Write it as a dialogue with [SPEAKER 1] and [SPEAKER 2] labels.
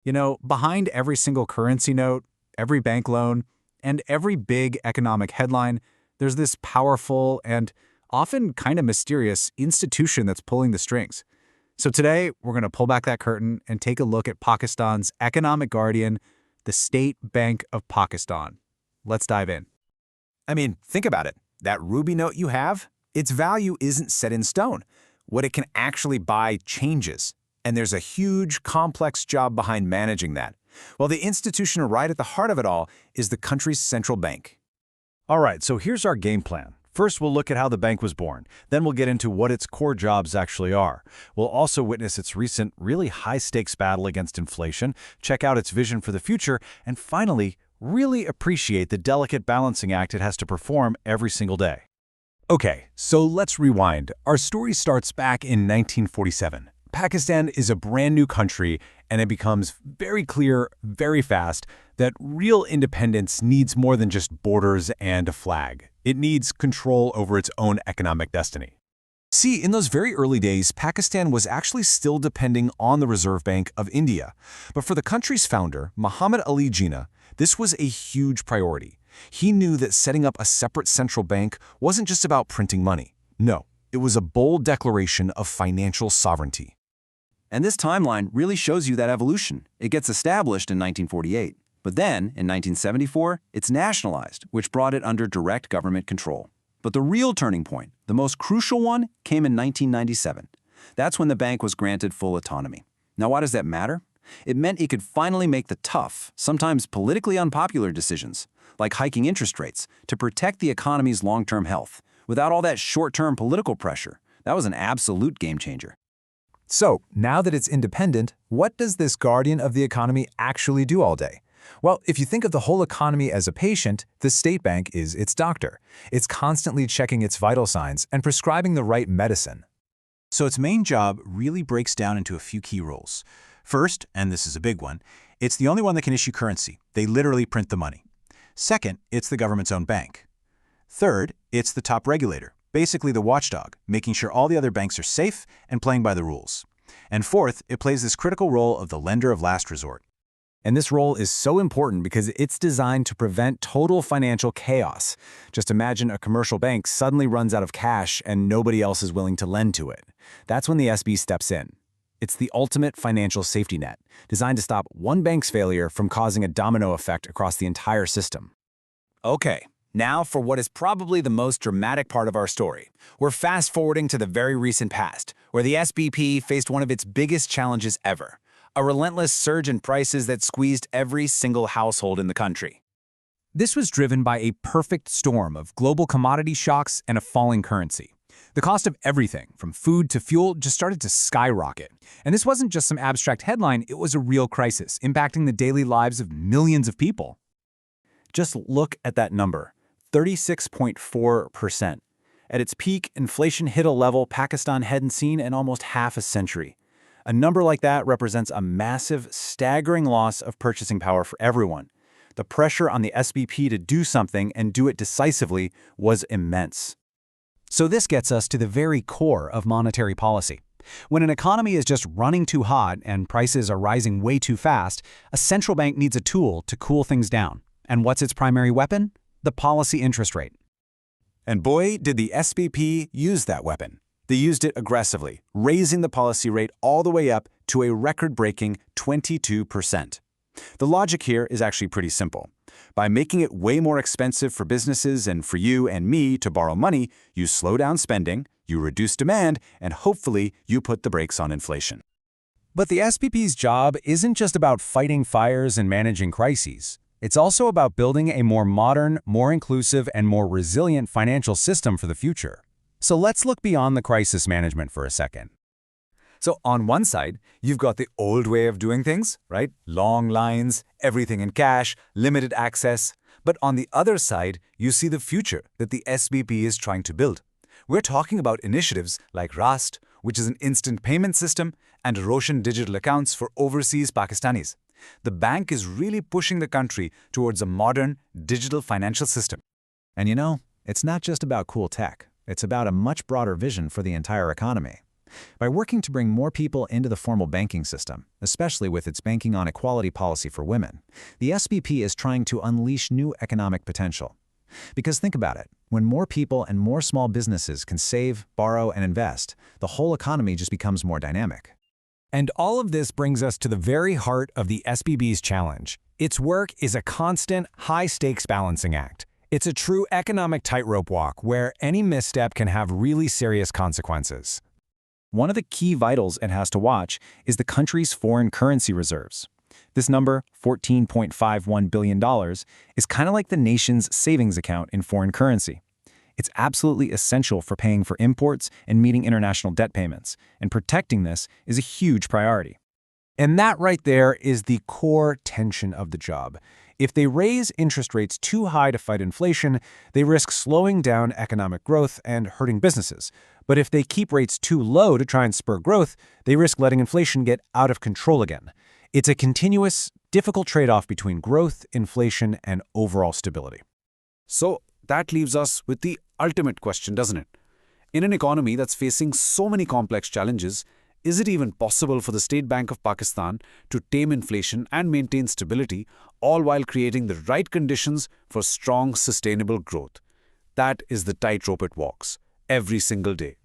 [SPEAKER 1] Behind every single currency note, every bank loan, and every big economic headline, there's this powerful and often kind of mysterious institution that's pulling the strings. So today, we're going to pull back that curtain and take a look at Pakistan's economic guardian, the State Bank of Pakistan. Let's dive in.
[SPEAKER 2] I mean, think about it. That ruby note you have, its value isn't set in stone. What it can actually buy changes. And there's a huge, complex job behind managing that. Well, the institution right at the heart of it all is the country's central bank.
[SPEAKER 3] All right, so here's our game plan. First, we'll look at how the bank was born. Then we'll get into what its core jobs actually are. We'll also witness its recent, really high-stakes battle against inflation, check out its vision for the future, and finally, really appreciate the delicate balancing act it has to perform every single day.
[SPEAKER 2] Okay, so let's rewind. Our story starts back in 1947. Pakistan is a brand new country, and it becomes very clear, very fast, that real independence needs more than just borders and a flag. It needs control over its own economic destiny. See, in those very early days, Pakistan was actually still depending on the Reserve Bank of India. But for the country's founder, Muhammad Ali Jinnah, this was a huge priority. He knew that setting up a separate central bank wasn't just about printing money. No, it was a bold declaration of financial sovereignty.
[SPEAKER 4] And this timeline really shows you that evolution. It gets established in 1948. But then, in 1974, it's nationalized, which brought it under direct government control. But the real turning point, the most crucial one, came in 1997. That's when the bank was granted full autonomy. Now, why does that matter? It meant it could finally make the tough, sometimes politically unpopular decisions, like hiking interest rates, to protect the economy's long-term health, without all that short-term political pressure. That was an absolute game changer.
[SPEAKER 2] So, now that it's independent, what does this guardian of the economy actually do all day? Well, if you think of the whole economy as a patient, the state bank is its doctor. It's constantly checking its vital signs and prescribing the right medicine.
[SPEAKER 5] So its main job really breaks down into a few key roles. First, and this is a big one, it's the only one that can issue currency. They literally print the money. Second, it's the government's own bank. Third, it's the top regulator, basically the watchdog, making sure all the other banks are safe and playing by the rules. And fourth, it plays this critical role of the lender of last resort.
[SPEAKER 2] And this role is so important because it's designed to prevent total financial chaos. Just imagine a commercial bank suddenly runs out of cash and nobody else is willing to lend to it. That's when the SB steps in. It's the ultimate financial safety net, designed to stop one bank's failure from causing a domino effect across the entire system.
[SPEAKER 4] Okay, now for what is probably the most dramatic part of our story. We're fast-forwarding to the very recent past, where the SBP faced one of its biggest challenges ever. A relentless surge in prices that squeezed every single household in the country.
[SPEAKER 2] This was driven by a perfect storm of global commodity shocks and a falling currency. The cost of everything, from food to fuel, just started to skyrocket. And this wasn't just some abstract headline, it was a real crisis, impacting the daily lives of millions of people. Just look at that number, 36.4%. At its peak, inflation hit a level Pakistan hadn't seen in almost half a century. A number like that represents a massive, staggering loss of purchasing power for everyone. The pressure on the SBP to do something and do it decisively was immense. So this gets us to the very core of monetary policy. When an economy is just running too hot and prices are rising way too fast, a central bank needs a tool to cool things down. And what's its primary weapon? The policy interest rate. And boy, did the SBP use that weapon. They used it aggressively, raising the policy rate all the way up to a record-breaking 22%. The logic here is actually pretty simple. By making it way more expensive for businesses and for you and me to borrow money, you slow down spending, you reduce demand, and hopefully you put the brakes on inflation. But the SBP's job isn't just about fighting fires and managing crises. It's also about building a more modern, more inclusive, and more resilient financial system for the future. So let's look beyond the crisis management for a second. So on one side, you've got the old way of doing things, right? Long lines, everything in cash, limited access. But on the other side, you see the future that the SBP is trying to build. We're talking about initiatives like Rast, which is an instant payment system, and Roshan digital accounts for overseas Pakistanis. The bank is really pushing the country towards a modern, digital financial system. And it's not just about cool tech. It's about a much broader vision for the entire economy.
[SPEAKER 1] By working to bring more people into the formal banking system, especially with its banking on equality policy for women, the SBP is trying to unleash new economic potential. Because think about it, when more people and more small businesses can save, borrow, and invest, the whole economy just becomes more dynamic.
[SPEAKER 2] And all of this brings us to the very heart of the SBB's challenge. Its work is a constant, high-stakes balancing act. It's a true economic tightrope walk where any misstep can have really serious consequences.
[SPEAKER 1] One of the key vitals it has to watch is the country's foreign currency reserves. This number, $14.51 billion, is kind of like the nation's savings account in foreign currency. It's absolutely essential for paying for imports and meeting international debt payments, and protecting this is a huge priority.
[SPEAKER 2] And that right there is the core tension of the job. If they raise interest rates too high to fight inflation, they risk slowing down economic growth and hurting businesses. But if they keep rates too low to try and spur growth, they risk letting inflation get out of control again. It's a continuous, difficult trade-off between growth, inflation, and overall stability.
[SPEAKER 6] So that leaves us with the ultimate question, doesn't it? In an economy that's facing so many complex challenges, is it even possible for the State Bank of Pakistan to tame inflation and maintain stability, all while creating the right conditions for strong, sustainable growth? That is the tightrope it walks, every single day.